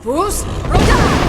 Fus Roda!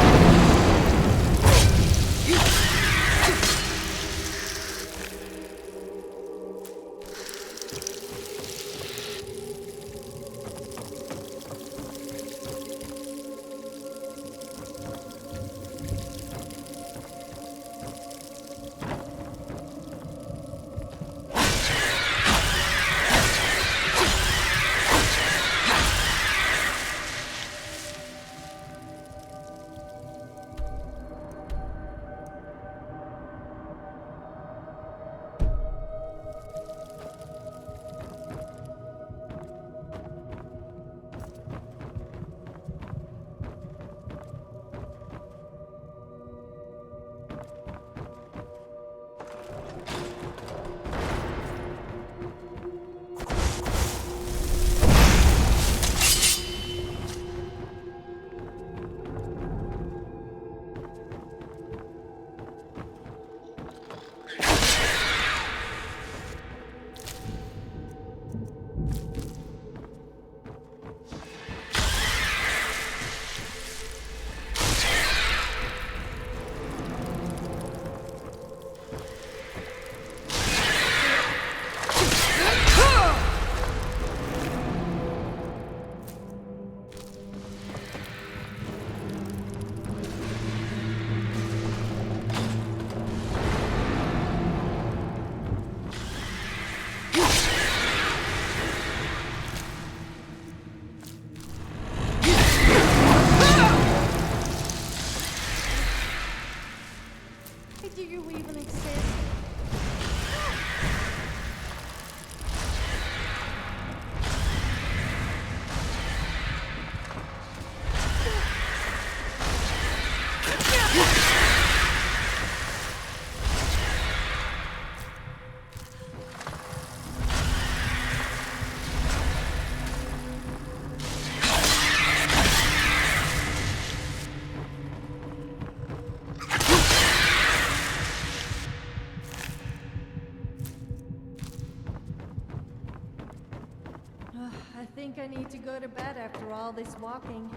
I think I need to go to bed after all this walking.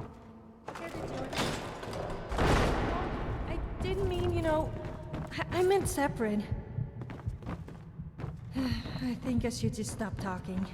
Here to join me. I didn't mean, you know, I meant separate. I think I should just stop talking.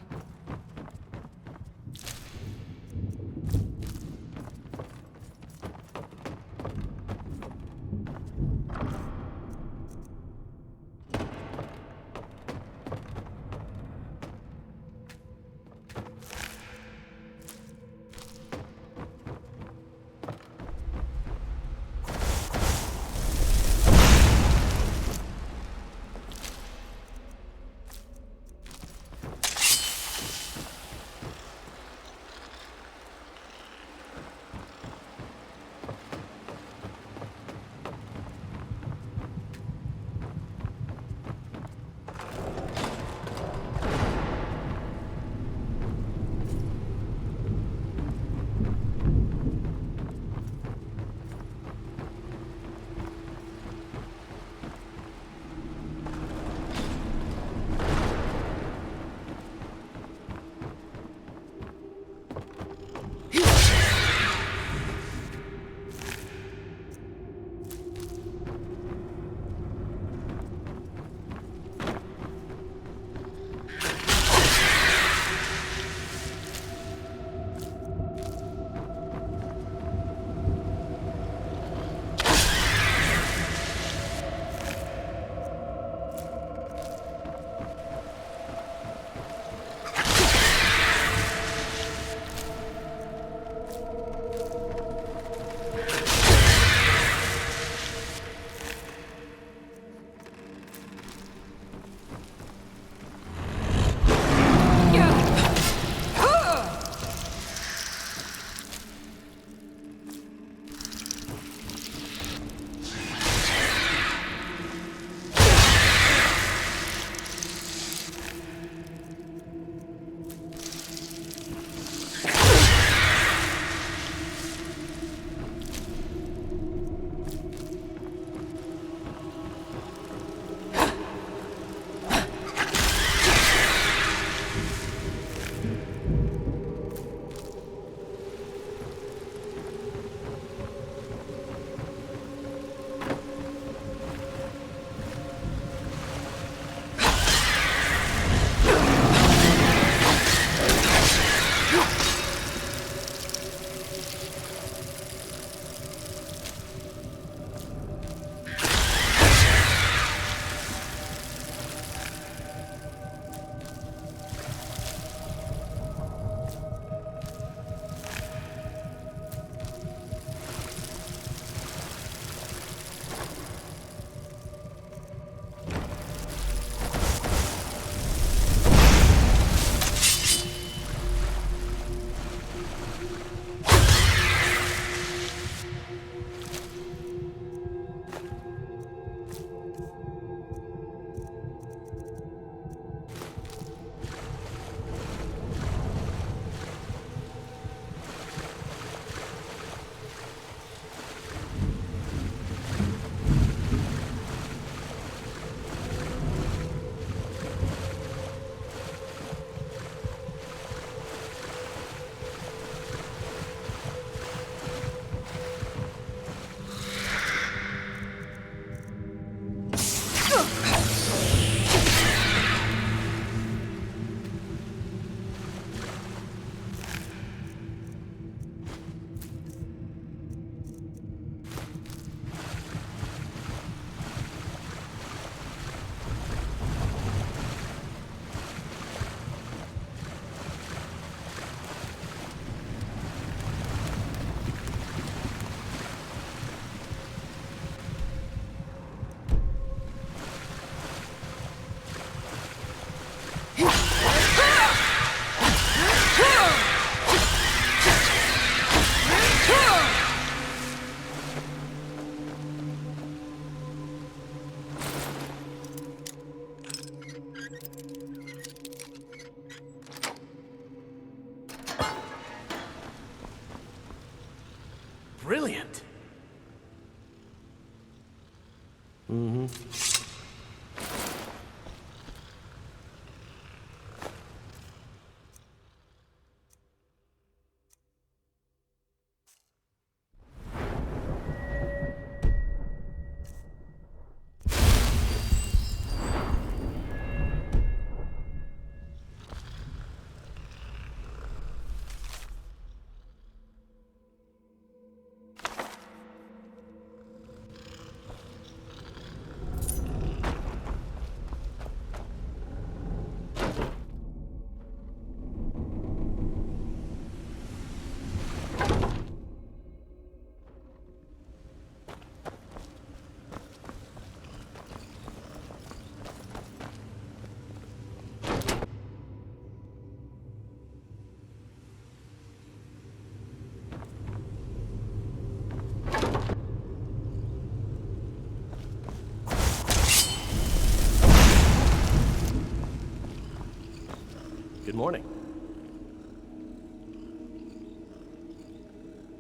Good morning.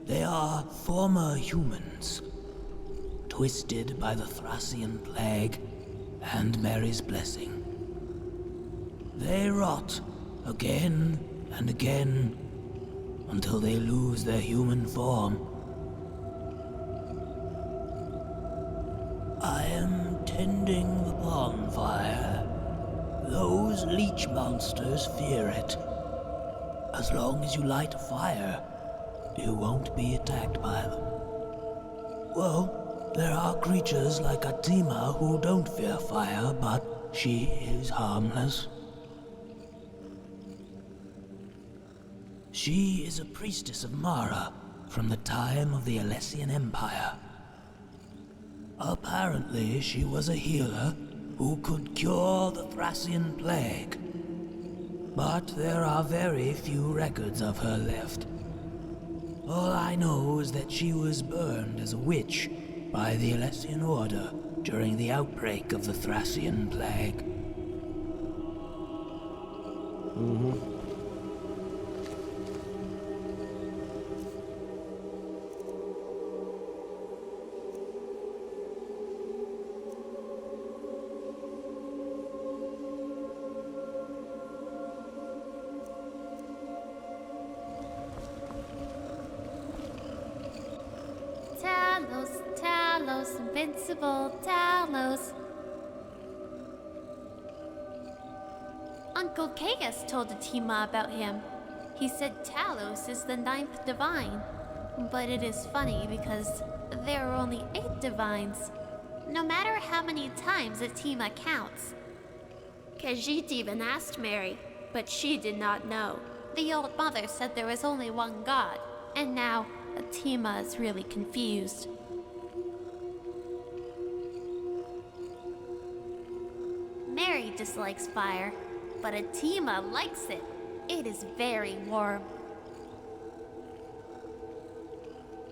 They are former humans, twisted by the Thracian plague and Mary's blessing. They rot again and again until they lose their human form. I am tending the bonfire. Those leech monsters fear it. As long as you light a fire, you won't be attacked by them. Well, there are creatures like Atima who don't fear fire, but she is harmless. She is a priestess of Mara from the time of the Alessian Empire. Apparently, she was a healer who could cure the Thracian plague. But there are very few records of her left. All I know is that she was burned as a witch by the Alessian Order during the outbreak of the Thracian plague. Talos, invincible, Talos. Uncle Khaos told Atima about him. He said Talos is the 9th divine. But it is funny because there are only 8 divines. No matter how many times Atima counts. Khajiit even asked Mary, but she did not know. The old mother said there was only one god, and now Atima is really confused. Mary dislikes fire, but Atima likes it. It is very warm.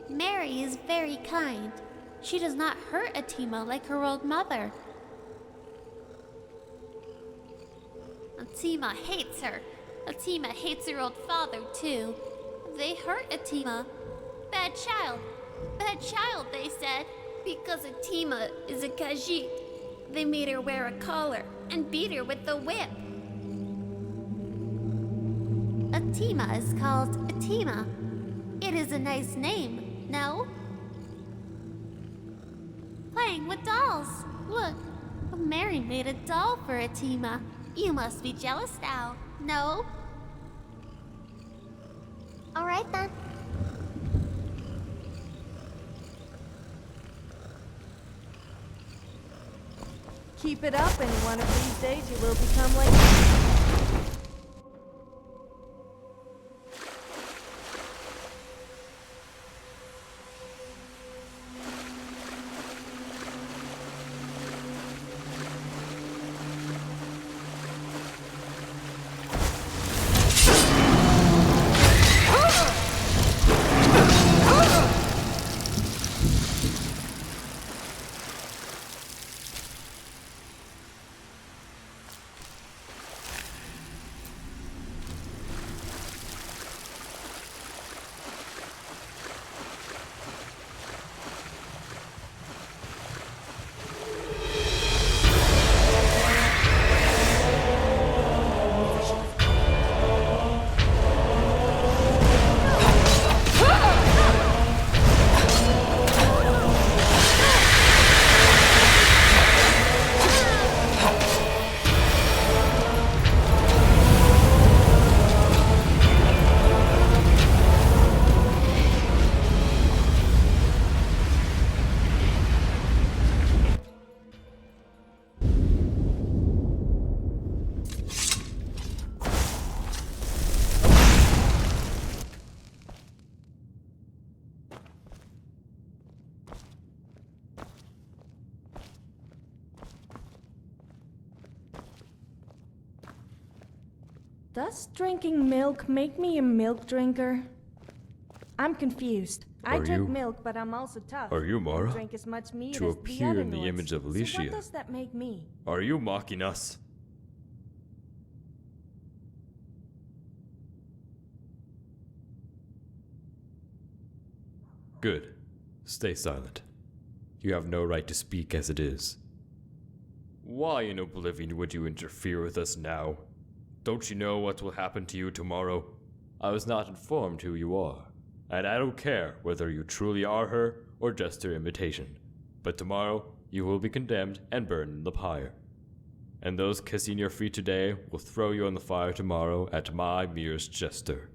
Mary is very kind. She does not hurt Atima like her old mother. Atima hates her. Atima hates her old father, too. They hurt Atima. Bad child, they said. Because Atima is a Khajiit. They made her wear a collar and beat her with the whip. Atima is called Atima. It is a nice name, no? Playing with dolls. Look, Mary made a doll for Atima. You must be jealous now, no? All right then. Keep it up, and one of these days you will become like me. Does drinking milk make me a milk drinker? I'm confused. I Are drink you- milk, but I'm also tough. Are you I Mara? drink as much meat To as the appear other in the Nords. image of So Alicia. what does that make me? Are you mocking us? Good. Stay silent. You have no right to speak as it is. Why in oblivion would you interfere with us now? Don't you know what will happen to you tomorrow? I was not informed who you are, and I don't care whether you truly are her or just her imitation. But tomorrow, you will be condemned and burned in the pyre. And those kissing your feet today will throw you on the fire tomorrow at my merest gesture.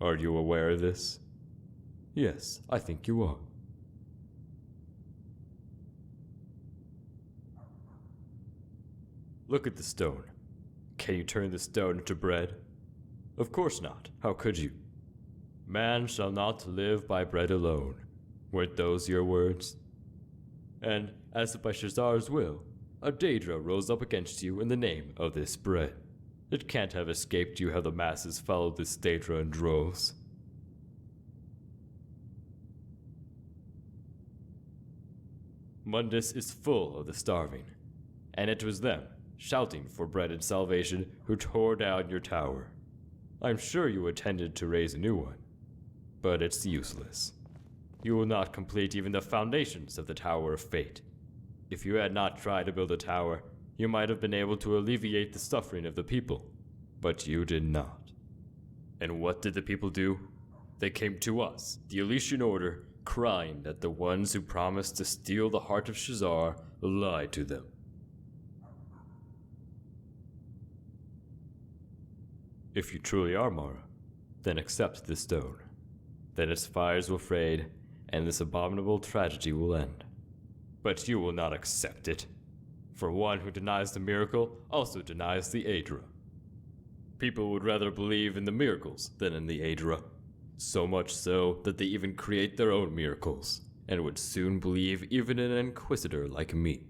Are you aware of this? Yes, I think you are. Look at the stone. Can you turn the stone into bread? Of course not. How could you? Man shall not live by bread alone. Weren't those your words? And, as by Shazar's will, a Daedra rose up against you in the name of this bread. It can't have escaped you how the masses followed this Daedra in droves. Mundus is full of the starving, and it was them, shouting for bread and salvation, who tore down your tower. I'm sure you intended to raise a new one, but it's useless. You will not complete even the foundations of the Tower of Fate. If you had not tried to build a tower, you might have been able to alleviate the suffering of the people, but you did not. And what did the people do? They came to us, the Elysian Order, crying that the ones who promised to steal the heart of Shazar lied to them. If you truly are Mara, then accept this stone. Then its fires will fade, and this abominable tragedy will end. But you will not accept it. For one who denies the miracle also denies the Aedra. People would rather believe in the miracles than in the Aedra. So much so that they even create their own miracles, and would soon believe even in an inquisitor like me.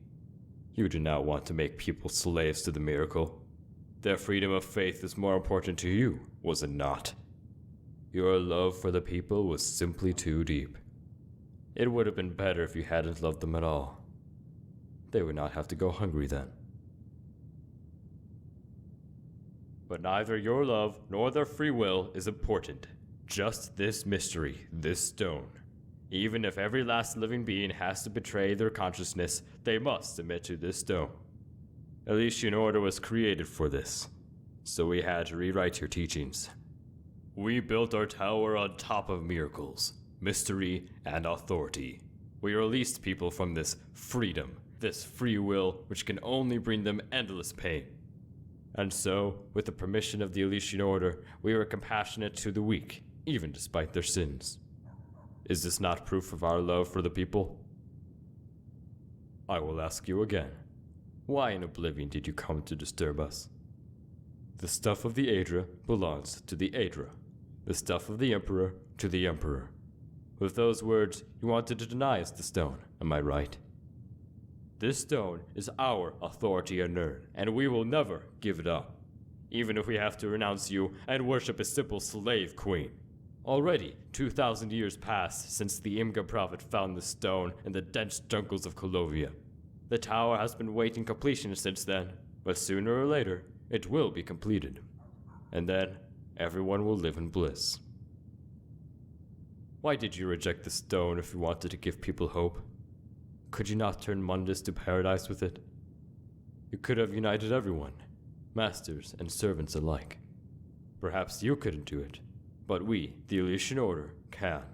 You do not want to make people slaves to the miracle. Their freedom of faith is more important to you, was it not? Your love for the people was simply too deep. It would have been better if you hadn't loved them at all. They would not have to go hungry then. But neither your love nor their free will is important. Just this mystery, this stone. Even if every last living being has to betray their consciousness, they must submit to this stone. Elysian Order was created for this, so we had to rewrite your teachings. We built our tower on top of miracles, mystery, and authority. We released people from this freedom, this free will, which can only bring them endless pain. And so, with the permission of the Elysian Order, we were compassionate to the weak, even despite their sins. Is this not proof of our love for the people? I will ask you again. Why in oblivion did you come to disturb us? The stuff of the Aedra belongs to the Aedra. The stuff of the Emperor to the Emperor. With those words, you wanted to deny us the stone, am I right? This stone is our authority on Nirn, and we will never give it up. Even if we have to renounce you and worship a simple slave queen. Already, 2,000 years passed since the Imga prophet found the stone in the dense jungles of Kolovia. The tower has been waiting completion since then, but sooner or later, it will be completed. And then, everyone will live in bliss. Why did you reject the stone if you wanted to give people hope? Could you not turn Mundus to paradise with it? You could have united everyone, masters and servants alike. Perhaps you couldn't do it, but we, the Elysian Order, can.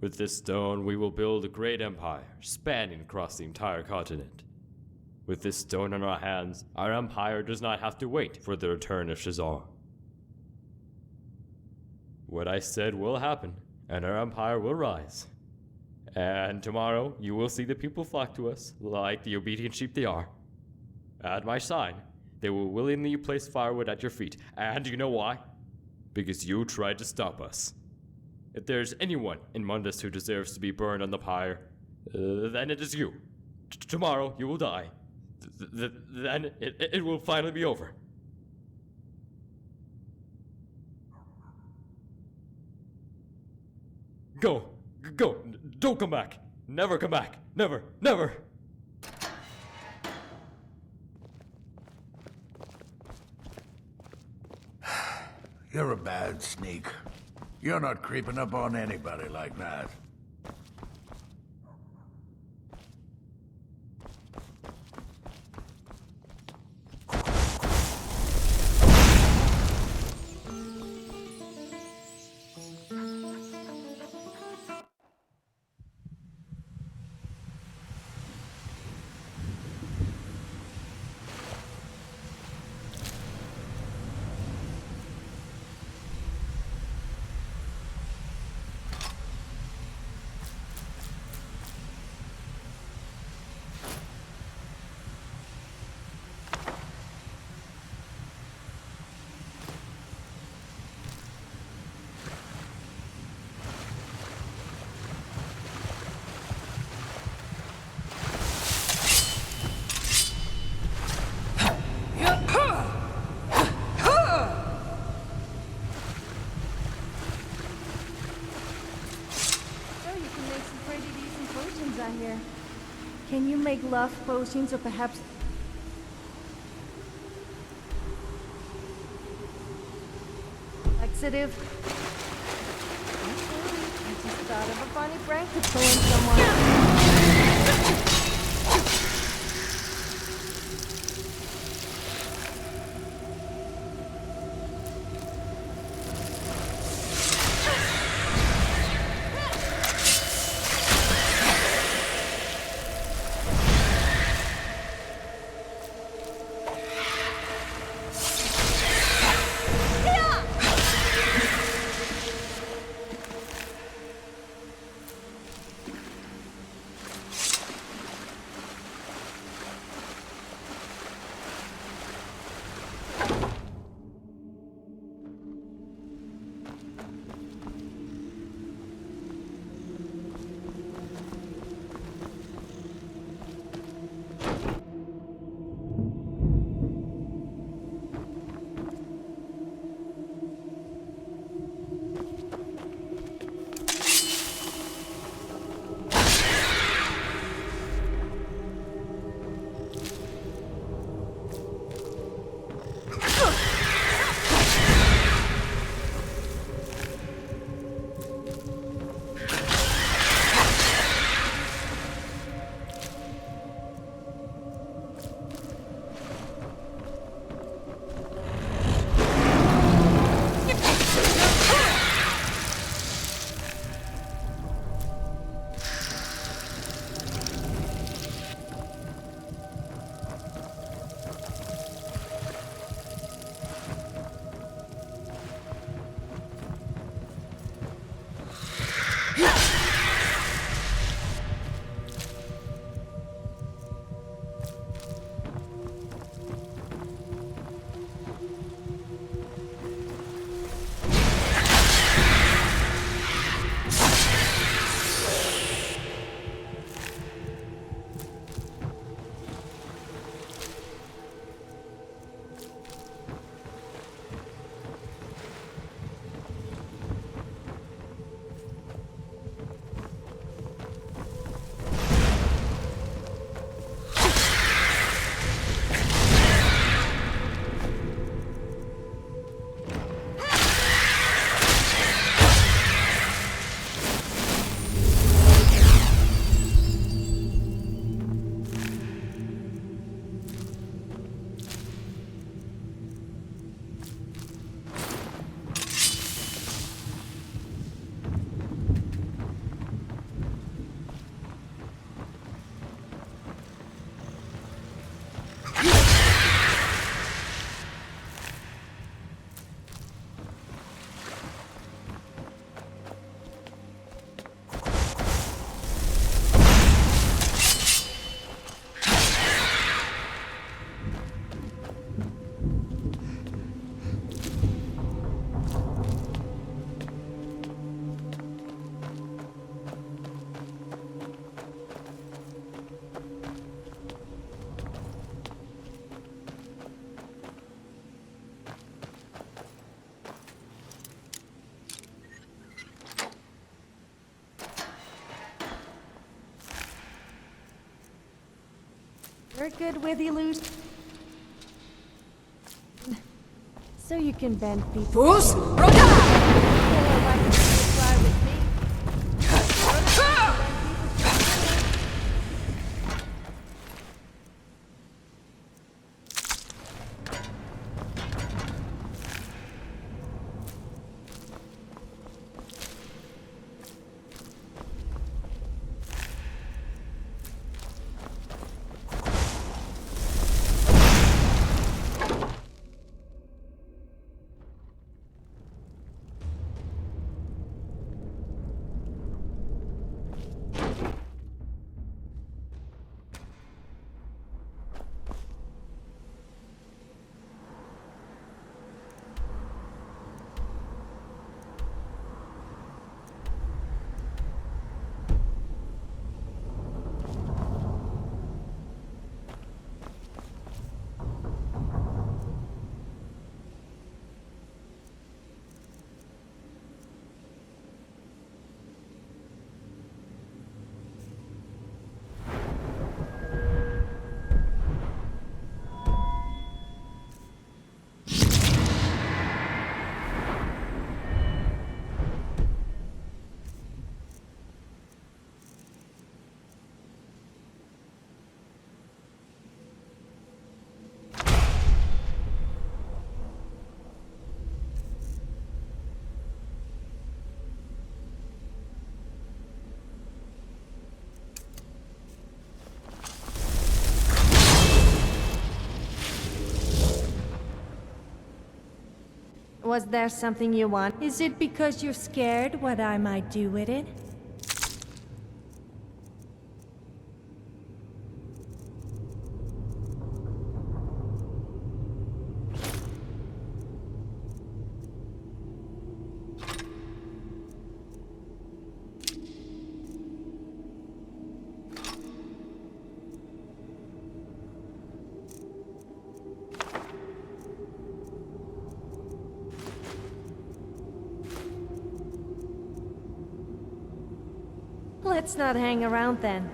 With this stone, we will build a great empire, spanning across the entire continent. With this stone in our hands, our empire does not have to wait for the return of Shazar. What I said will happen, and our empire will rise. And tomorrow, you will see the people flock to us, like the obedient sheep they are. At my sign, they will willingly place firewood at your feet, and you know why? Because you tried to stop us. If there's anyone in Mundus who deserves to be burned on the pyre, then it is you. Tomorrow, you will die. Then it will finally be over. Go! Go! Don't come back! Never come back! Never! Never! You're a bad sneak. You're not creeping up on anybody like that. Here. Can you make love potions or perhaps laxative? I just thought of a funny prank to pull in someone. We're good with you, loot. So you can bend people. Fools, Roda! Hello, why don't you fly with me? Was there something you want? Is it because you're scared what I might do with it? Let's not hang around then.